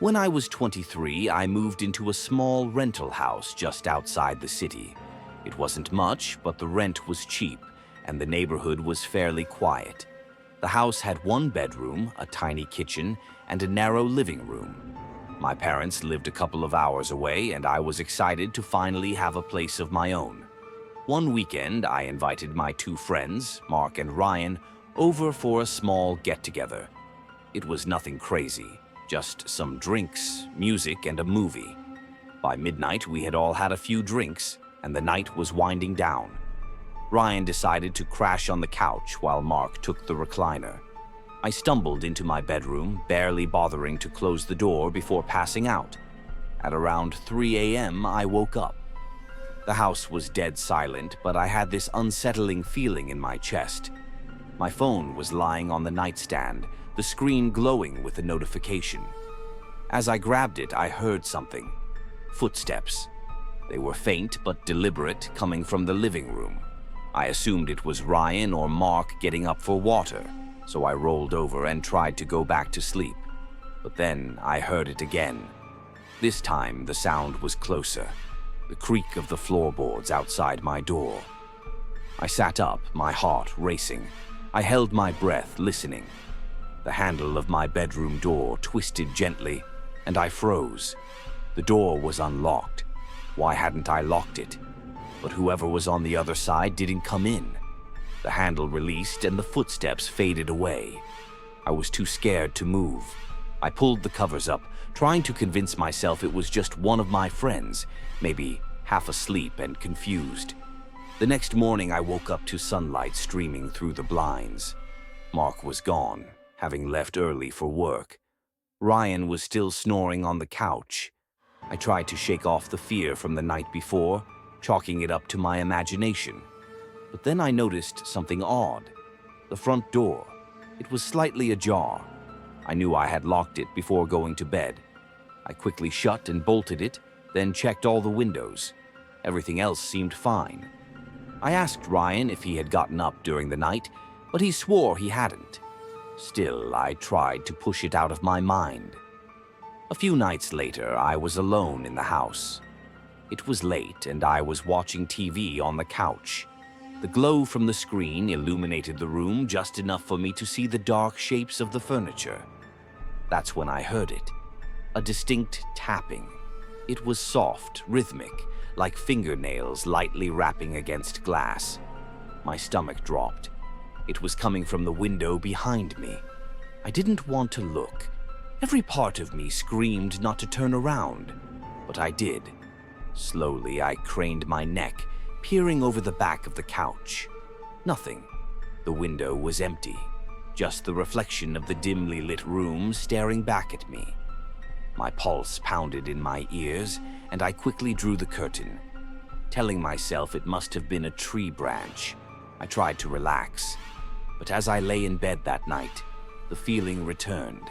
When I was 23, I moved into a small rental house just outside the city. It wasn't much, but the rent was cheap, and the neighborhood was fairly quiet. The house had one bedroom, a tiny kitchen, and a narrow living room. My parents lived a couple of hours away, and I was excited to finally have a place of my own. One weekend, I invited my two friends, Mark and Ryan, over for a small get-together. It was nothing crazy, just some drinks, music, and a movie. By midnight, we had all had a few drinks, and the night was winding down. Ryan decided to crash on the couch while Mark took the recliner. I stumbled into my bedroom, barely bothering to close the door before passing out. At around 3 a.m., I woke up. The house was dead silent, but I had this unsettling feeling in my chest. My phone was lying on the nightstand, the screen glowing with a notification. As I grabbed it, I heard something. Footsteps. They were faint but deliberate, coming from the living room. I assumed it was Ryan or Mark getting up for water, so I rolled over and tried to go back to sleep. But then I heard it again. This time, the sound was closer, the creak of the floorboards outside my door. I sat up, my heart racing. I held my breath, listening. The handle of my bedroom door twisted gently, and I froze. The door was unlocked. Why hadn't I locked it? But whoever was on the other side didn't come in. The handle released and the footsteps faded away. I was too scared to move. I pulled the covers up, trying to convince myself it was just one of my friends, maybe half asleep and confused. The next morning, I woke up to sunlight streaming through the blinds. Mark was gone, having left early for work. Ryan was still snoring on the couch. I tried to shake off the fear from the night before, chalking it up to my imagination. But then I noticed something odd. The front door. It was slightly ajar. I knew I had locked it before going to bed. I quickly shut and bolted it, then checked all the windows. Everything else seemed fine. I asked Ryan if he had gotten up during the night, but he swore he hadn't. Still, I tried to push it out of my mind. A few nights later, I was alone in the house. It was late, and I was watching TV on the couch. The glow from the screen illuminated the room just enough for me to see the dark shapes of the furniture. That's when I heard it. A distinct tapping. It was soft, rhythmic, like fingernails lightly rapping against glass. My stomach dropped. It was coming from the window behind me. I didn't want to look. Every part of me screamed not to turn around, but I did. Slowly, I craned my neck, peering over the back of the couch. Nothing. The window was empty, just the reflection of the dimly lit room staring back at me. My pulse pounded in my ears, and I quickly drew the curtain. Telling myself it must have been a tree branch, I tried to relax. But as I lay in bed that night, the feeling returned,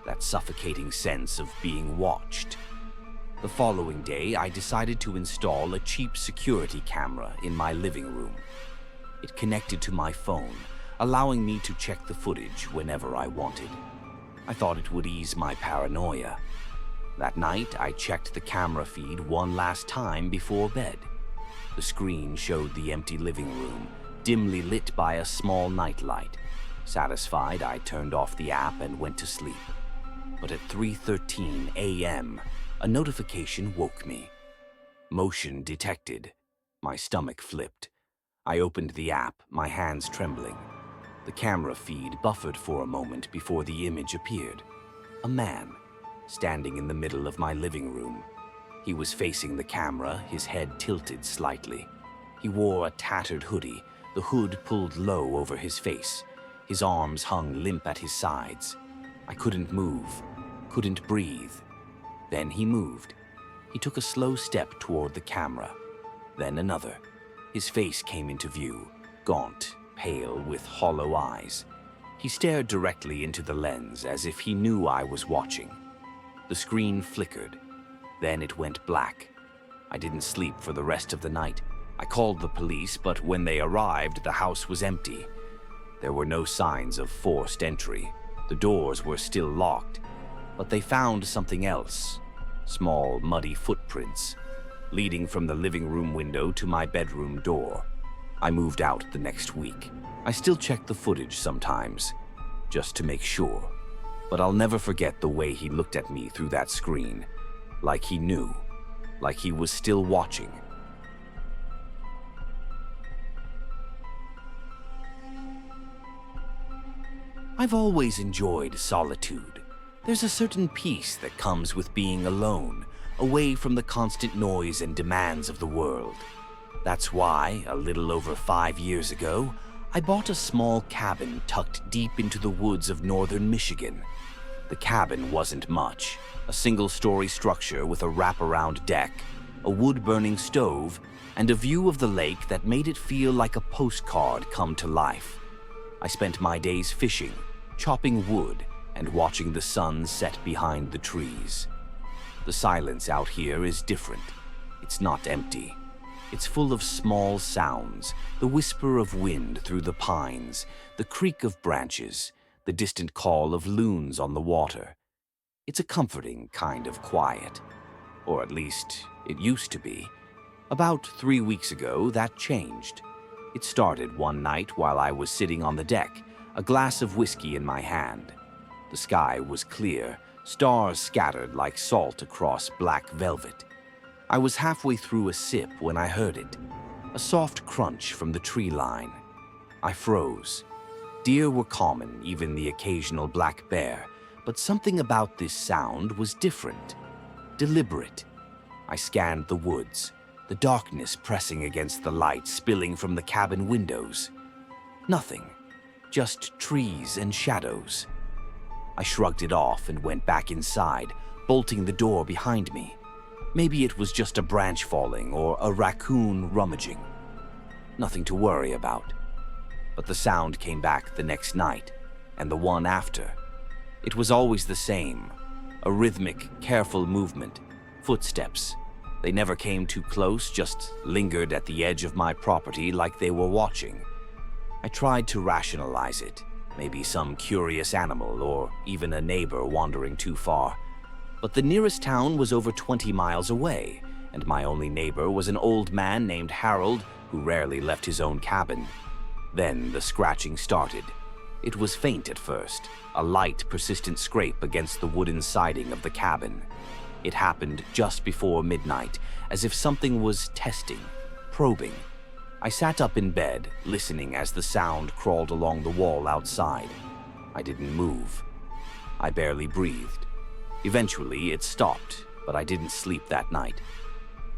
that suffocating sense of being watched. The following day, I decided to install a cheap security camera in my living room. It connected to my phone, allowing me to check the footage whenever I wanted. I thought it would ease my paranoia. That night, I checked the camera feed one last time before bed. The screen showed the empty living room, dimly lit by a small nightlight. Satisfied, I turned off the app and went to sleep. But at 3:13 a.m., a notification woke me. Motion detected. My stomach flipped. I opened the app, my hands trembling. The camera feed buffered for a moment before the image appeared. A man, standing in the middle of my living room. He was facing the camera, his head tilted slightly. He wore a tattered hoodie, the hood pulled low over his face. His arms hung limp at his sides. I couldn't move, couldn't breathe. Then he moved. He took a slow step toward the camera, then another. His face came into view, gaunt, pale, with hollow eyes. He stared directly into the lens as if he knew I was watching. The screen flickered. Then it went black. I didn't sleep for the rest of the night. I called the police, but when they arrived, the house was empty. There were no signs of forced entry. The doors were still locked. But they found something else. Small, muddy footprints, leading from the living room window to my bedroom door. I moved out the next week. I still check the footage sometimes, just to make sure. But I'll never forget the way he looked at me through that screen. Like he knew. Like he was still watching. I've always enjoyed solitude. There's a certain peace that comes with being alone, away from the constant noise and demands of the world. That's why, a little over 5 years ago, I bought a small cabin tucked deep into the woods of northern Michigan. The cabin wasn't much. A single-story structure with a wraparound deck, a wood-burning stove, and a view of the lake that made it feel like a postcard come to life. I spent my days fishing, chopping wood, and watching the sun set behind the trees. The silence out here is different. It's not empty. It's full of small sounds, the whisper of wind through the pines, the creak of branches, the distant call of loons on the water. It's a comforting kind of quiet. Or at least, it used to be. About 3 weeks ago, that changed. It started one night while I was sitting on the deck, a glass of whiskey in my hand. The sky was clear, stars scattered like salt across black velvet. I was halfway through a sip when I heard it, a soft crunch from the tree line. I froze. Deer were common, even the occasional black bear, but something about this sound was different, deliberate. I scanned the woods, the darkness pressing against the light spilling from the cabin windows. Nothing, just trees and shadows. I shrugged it off and went back inside, bolting the door behind me. Maybe it was just a branch falling or a raccoon rummaging. Nothing to worry about. But the sound came back the next night, and the one after. It was always the same, a rhythmic, careful movement, footsteps. They never came too close, just lingered at the edge of my property like they were watching. I tried to rationalize it, maybe some curious animal or even a neighbor wandering too far. But the nearest town was over 20 miles away, and my only neighbor was an old man named Harold who rarely left his own cabin. Then the scratching started. It was faint at first, a light, persistent scrape against the wooden siding of the cabin. It happened just before midnight, as if something was testing, probing. I sat up in bed, listening as the sound crawled along the wall outside. I didn't move. I barely breathed. Eventually, it stopped, but I didn't sleep that night.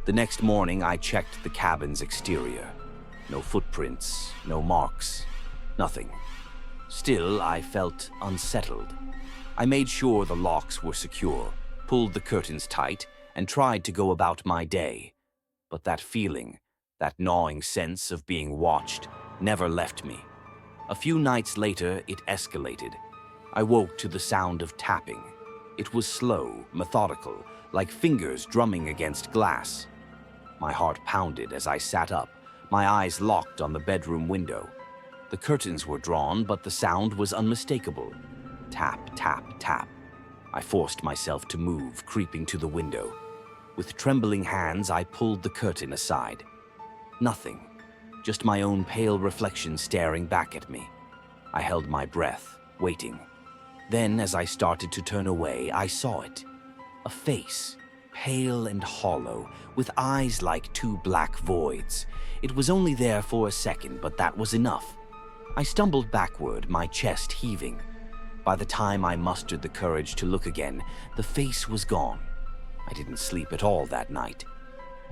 The next morning, I checked the cabin's exterior. No footprints, no marks, nothing. Still, I felt unsettled. I made sure the locks were secure, pulled the curtains tight, and tried to go about my day. But that feeling, that gnawing sense of being watched, never left me. A few nights later, it escalated. I woke to the sound of tapping. It was slow, methodical, like fingers drumming against glass. My heart pounded as I sat up, my eyes locked on the bedroom window. The curtains were drawn, but the sound was unmistakable. Tap, tap, tap. I forced myself to move, creeping to the window. With trembling hands, I pulled the curtain aside. Nothing, just my own pale reflection staring back at me. I held my breath, waiting. Then, as I started to turn away, I saw it. A face, pale and hollow, with eyes like two black voids. It was only there for a second, but that was enough. I stumbled backward, my chest heaving. By the time I mustered the courage to look again, the face was gone. I didn't sleep at all that night.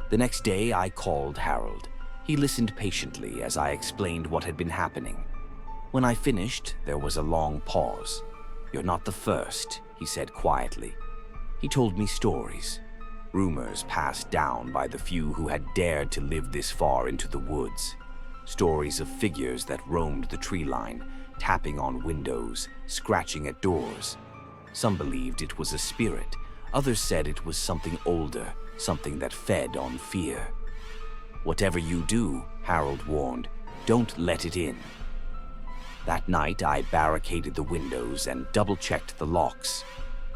The next day, I called Harold. He listened patiently as I explained what had been happening. When I finished, there was a long pause. "You're not the first," he said quietly. He told me stories, rumors passed down by the few who had dared to live this far into the woods. Stories of figures that roamed the tree line, tapping on windows, scratching at doors. Some believed it was a spirit. Others said it was something older, something that fed on fear. "Whatever you do," Harold warned, "don't let it in." That night, I barricaded the windows and double-checked the locks.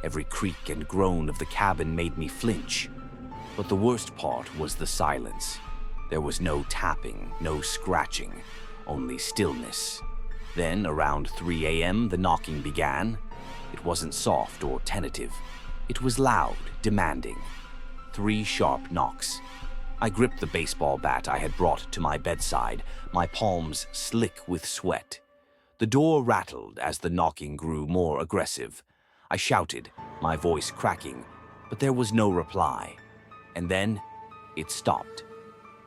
Every creak and groan of the cabin made me flinch. But the worst part was the silence. There was no tapping, no scratching, only stillness. Then, around 3 a.m., the knocking began. It wasn't soft or tentative. It was loud, demanding. 3 sharp knocks. I gripped the baseball bat I had brought to my bedside, my palms slick with sweat. The door rattled as the knocking grew more aggressive. I shouted, my voice cracking, but there was no reply. And then, it stopped.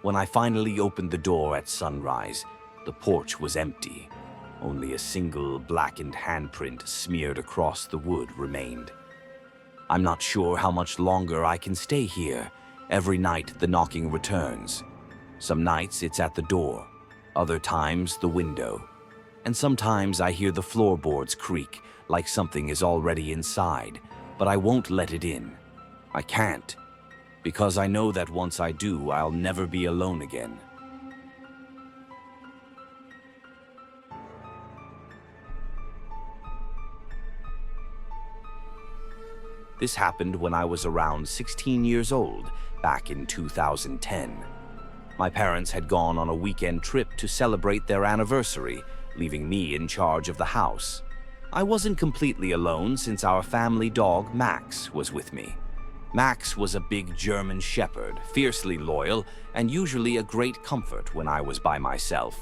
When I finally opened the door at sunrise, the porch was empty. Only a single blackened handprint smeared across the wood remained. I'm not sure how much longer I can stay here. Every night the knocking returns. Some nights it's at the door, other times the window. And sometimes I hear the floorboards creak like something is already inside, but I won't let it in. I can't, because I know that once I do, I'll never be alone again. This happened when I was around 16 years old, back in 2010. My parents had gone on a weekend trip to celebrate their anniversary, leaving me in charge of the house. I wasn't completely alone since our family dog, Max, was with me. Max was a big German shepherd, fiercely loyal, and usually a great comfort when I was by myself.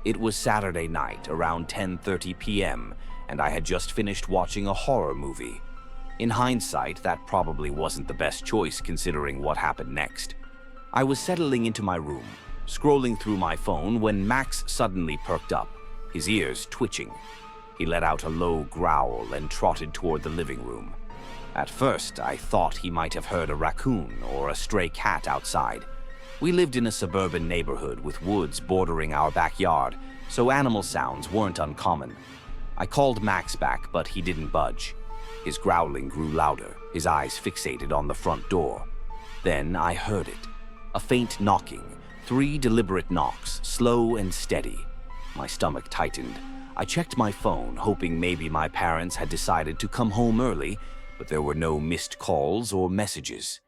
It was Saturday night, around 10:30 p.m., and I had just finished watching a horror movie. In hindsight, that probably wasn't the best choice considering what happened next. I was settling into my room, scrolling through my phone when Max suddenly perked up, his ears twitching. He let out a low growl and trotted toward the living room. At first, I thought he might have heard a raccoon or a stray cat outside. We lived in a suburban neighborhood with woods bordering our backyard, so animal sounds weren't uncommon. I called Max back, but he didn't budge. His growling grew louder, his eyes fixated on the front door. Then I heard it. A faint knocking, 3 deliberate knocks, slow and steady. My stomach tightened. I checked my phone, hoping maybe my parents had decided to come home early, but there were no missed calls or messages.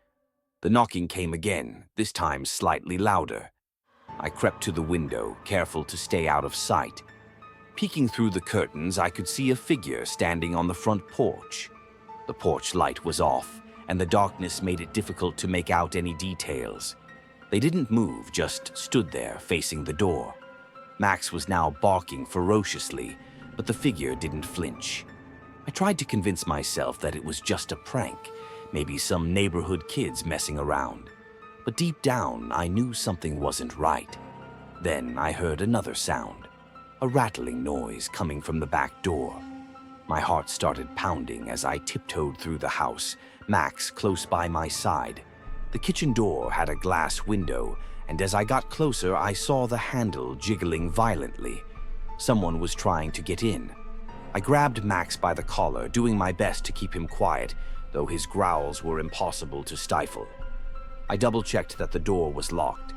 The knocking came again, this time slightly louder. I crept to the window, careful to stay out of sight. Peeking through the curtains, I could see a figure standing on the front porch. The porch light was off, and the darkness made it difficult to make out any details. They didn't move, just stood there, facing the door. Max was now barking ferociously, but the figure didn't flinch. I tried to convince myself that it was just a prank, maybe some neighborhood kids messing around. But deep down, I knew something wasn't right. Then I heard another sound. A rattling noise coming from the back door. My heart started pounding as I tiptoed through the house, Max close by my side. The kitchen door had a glass window, and as I got closer, I saw the handle jiggling violently. Someone was trying to get in. I grabbed Max by the collar, doing my best to keep him quiet, though his growls were impossible to stifle. I double-checked that the door was locked.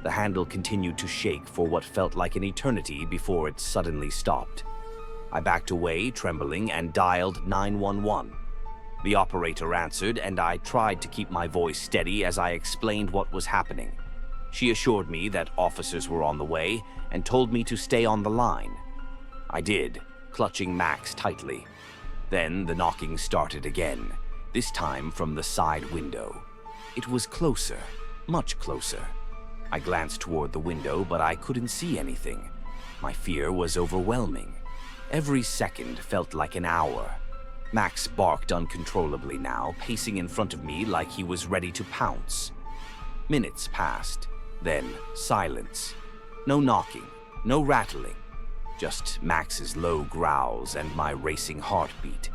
The handle continued to shake for what felt like an eternity before it suddenly stopped. I backed away, trembling, and dialed 911. The operator answered, and I tried to keep my voice steady as I explained what was happening. She assured me that officers were on the way and told me to stay on the line. I did, clutching Max tightly. Then the knocking started again, this time from the side window. It was closer, much closer. I glanced toward the window, but I couldn't see anything. My fear was overwhelming. Every second felt like an hour. Max barked uncontrollably now, pacing in front of me like he was ready to pounce. Minutes passed, then silence. No knocking, no rattling, just Max's low growls and my racing heartbeat.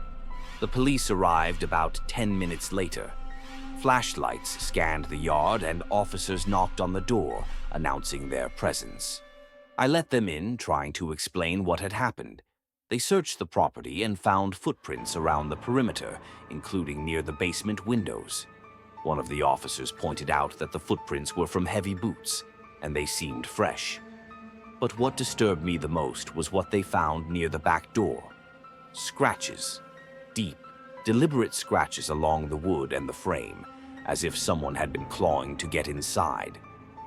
The police arrived about 10 minutes later. Flashlights scanned the yard and officers knocked on the door, announcing their presence. I let them in, trying to explain what had happened. They searched the property and found footprints around the perimeter, including near the basement windows. One of the officers pointed out that the footprints were from heavy boots, and they seemed fresh. But what disturbed me the most was what they found near the back door. Scratches. Deep, deliberate scratches along the wood and the frame, as if someone had been clawing to get inside.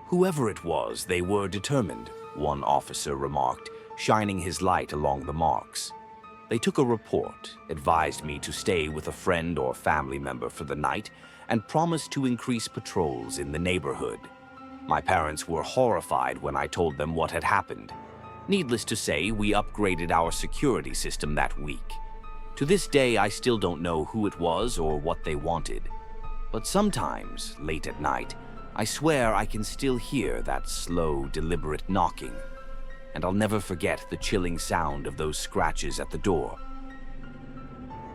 Whoever it was, they were determined, one officer remarked, shining his light along the marks. They took a report, advised me to stay with a friend or family member for the night, and promised to increase patrols in the neighborhood. My parents were horrified when I told them what had happened. Needless to say, we upgraded our security system that week. To this day, I still don't know who it was or what they wanted. But sometimes, late at night, I swear I can still hear that slow, deliberate knocking. And I'll never forget the chilling sound of those scratches at the door,